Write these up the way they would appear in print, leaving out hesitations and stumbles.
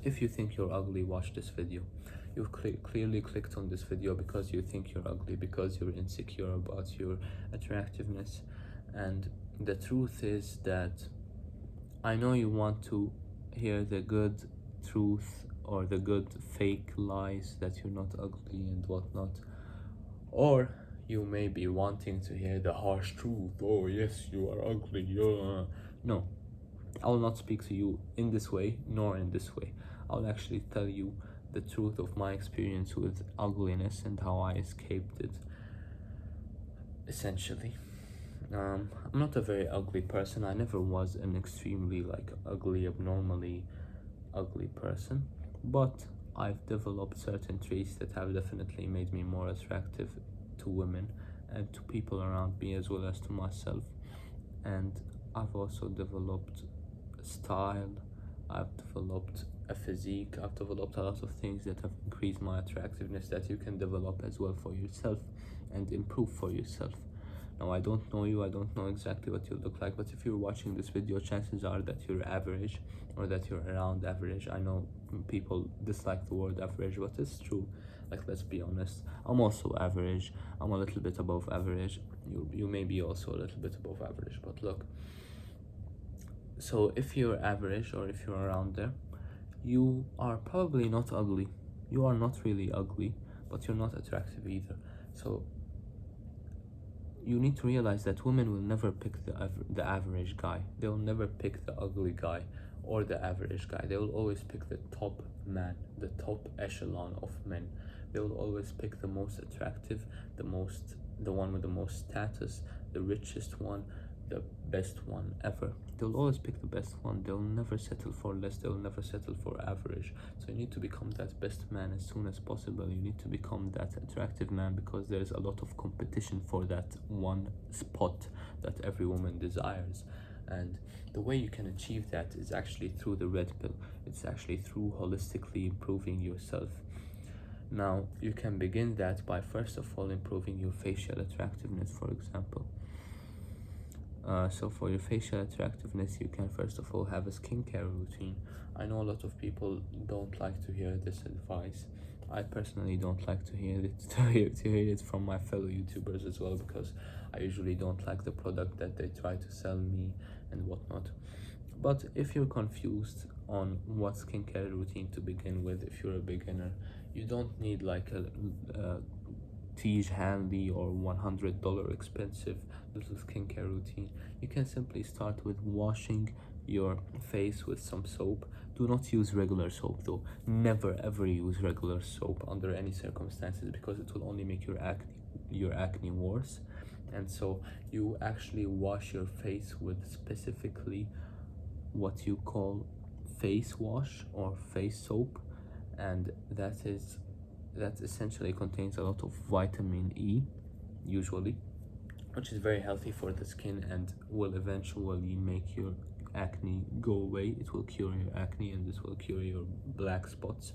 If you think you're ugly, watch this video. You've clearly clicked on this video because you think you're ugly, because you're insecure about your attractiveness. And the truth is that I know you want to hear the good truth or the good fake lies that you're not ugly and whatnot. Or you may be wanting to hear the harsh truth. Oh, yes, you are ugly. No, I will not speak to you in this way, nor in this way. I'll actually tell you the truth of my experience with ugliness and how I escaped it, essentially. I'm not a very ugly person. I never was an extremely ugly, abnormally ugly person, but I've developed certain traits that have definitely made me more attractive to women and to people around me as well as to myself. And I've also developed style, I've developed a physique, I've developed a lot of things that have increased my attractiveness that you can develop as well for yourself and improve for yourself. Now, I don't know you, I don't know exactly what you look like, but if you're watching this video, chances are that you're average or that you're around average. I know people dislike the word average, but it's true. Like, let's be honest, I'm also average. I'm a little bit above average. You may be also a little bit above average, but look. So if you're average or if you're around there, you are probably not ugly. You are not really ugly, but you're not attractive either. So you need to realize that women will never pick the average guy. They will never pick the ugly guy or the average guy. They will always pick the top man, the top echelon of men. They will always pick the most attractive, the one with the most status, the richest one, the best one ever. They'll always pick the best one. They'll never settle for less. They'll never settle for average. So you need to become that best man as soon as possible. You need to become that attractive man because there's a lot of competition for that one spot that every woman desires. And the way you can achieve that is actually through the red pill. It's actually through holistically improving yourself. Now, you can begin that by first of all improving your facial attractiveness, for example. So for your facial attractiveness, you can first of all have a skincare routine. I know a lot of people don't like to hear this advice. I personally don't like to hear it to hear it from my fellow YouTubers as well, because I usually don't like the product that they try to sell me and whatnot. But if you're confused on what skincare routine to begin with, if you're a beginner, you don't need like a Tiege Hanley or $100 expensive little skincare routine. You can simply start with washing your face with some soap. Do not use regular soap though. Never ever use regular soap under any circumstances, because it will only make your acne worse. And so you actually wash your face with specifically what you call face wash or face soap, and that essentially contains a lot of vitamin E, usually, which is very healthy for the skin and will eventually make your acne go away. It will cure your acne and this will cure your black spots.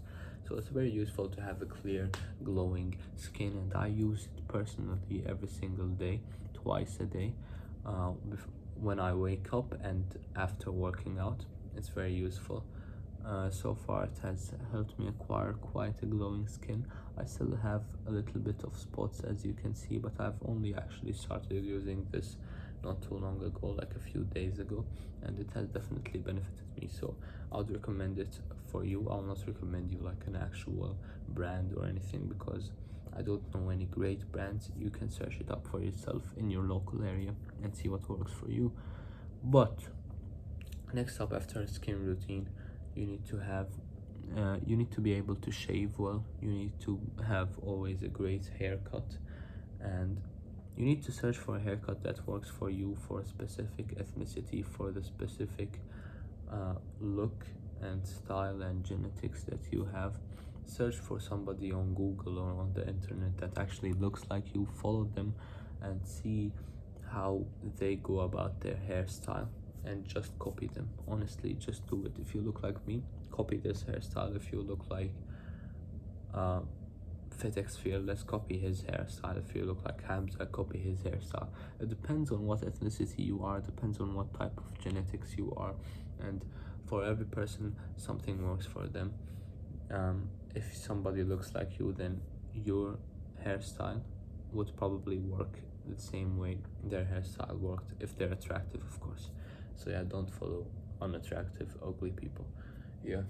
So it's very useful to have a clear, glowing skin, and I use it personally every single day, twice a day, when I wake up and after working out. It's very useful. So far it has helped me acquire quite a glowing skin. I still have a little bit of spots, as you can see, but I've only actually started using this not too long ago, like a few days ago, and it has definitely benefited me. So I would recommend it for you. I'll not recommend you like an actual brand or anything, because I don't know any great brands. You can search it up for yourself in your local area and see what works for you. But next up, after a skin routine, you need to be able to shave well. You need to have always a great haircut, and you need to search for a haircut that works for you, for a specific ethnicity, for the specific look and style and genetics that you have. Search for somebody on Google or on the internet that actually looks like you. Follow them and see how they go about their hairstyle, and just copy them. Honestly, just do it. If you look like me, copy this hairstyle. If you look like Fitex Fearless, copy his hairstyle. If you look like Hamza, copy his hairstyle. It depends on what ethnicity you are, it depends on what type of genetics you are, and for every person something works for them. If somebody looks like you, then your hairstyle would probably work the same way their hairstyle worked, if they're attractive, of course. So yeah, don't follow unattractive, ugly people. Yeah.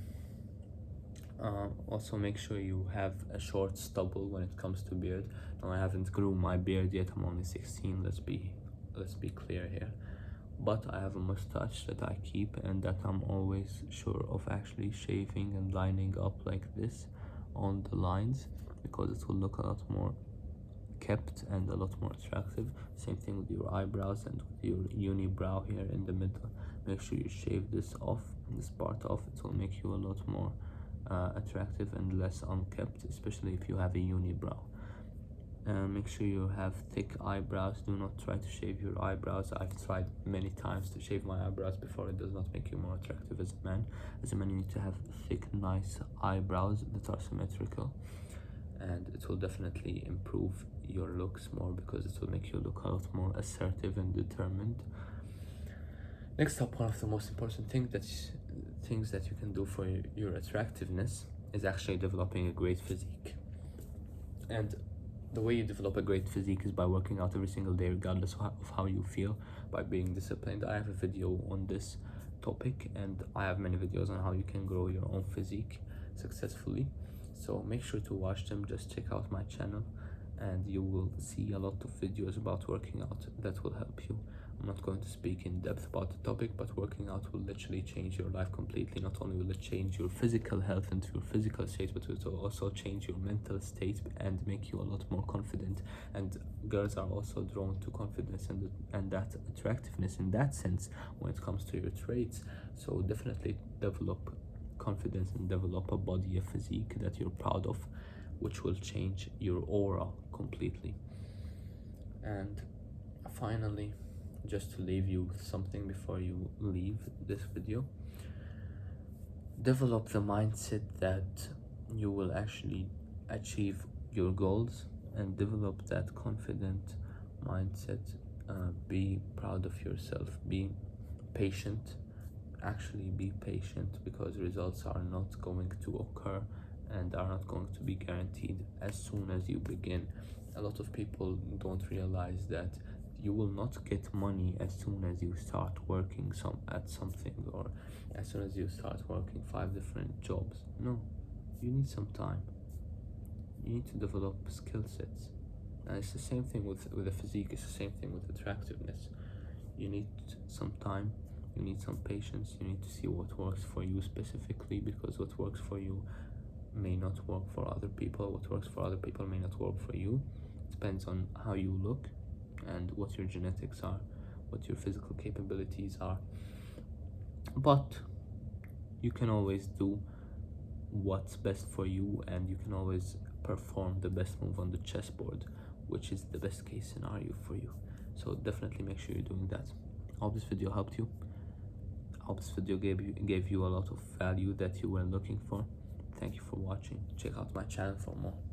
Also make sure you have a short stubble when it comes to beard. Now I haven't groomed my beard yet, I'm only 16, let's be clear here. But I have a mustache that I keep and that I'm always sure of actually shaving and lining up like this on the lines, because it will look a lot more kept and a lot more attractive. Same thing with your eyebrows and with your unibrow here in the middle. Make sure you shave this off, this part off. It will make you a lot more attractive and less unkept, especially if you have a unibrow. Make sure you have thick eyebrows. Do not try to shave your eyebrows. I've tried many times to shave my eyebrows before. It does not make you more attractive as a man. As a man, you need to have thick, nice eyebrows that are symmetrical, and it will definitely improve your looks more, because it will make you look a lot more assertive and determined. Next up, one of the most important things that you can do for your attractiveness is actually developing a great physique. And the way you develop a great physique is by working out every single day, regardless of how you feel, by being disciplined. I have a video on this topic, and I have many videos on how you can grow your own physique successfully. So make sure to watch them. Just check out my channel and you will see a lot of videos about working out that will help you. I'm not going to speak in depth about the topic, but working out will literally change your life completely. Not only will it change your physical health and your physical state, but it will also change your mental state and make you a lot more confident. And girls are also drawn to confidence and that attractiveness in that sense when it comes to your traits. So definitely develop confidence and develop a body, a physique that you're proud of, which will change your aura completely. And finally, just to leave you with something before you leave this video, develop the mindset that you will actually achieve your goals, and develop that confident mindset. Be proud of yourself, be patient. Actually be patient, because results are not going to occur and are not going to be guaranteed as soon as you begin. A lot of people don't realize that you will not get money as soon as you start working at something, or as soon as you start working 5 different jobs. No, you need some time. You need to develop skill sets, and it's the same thing with a physique. It's the same thing with attractiveness. You need some time, you need some patience, you need to see what works for you specifically, because what works for you may not work for other people. What works for other people may not work for you. It depends on how you look and what your genetics are, what your physical capabilities are. But you can always do what's best for you, and you can always perform the best move on the chessboard, which is the best case scenario for you. So definitely make sure you're doing that. I hope this video helped you. I hope this video gave you a lot of value that you were looking for. Thank you for watching. Check out my channel for more.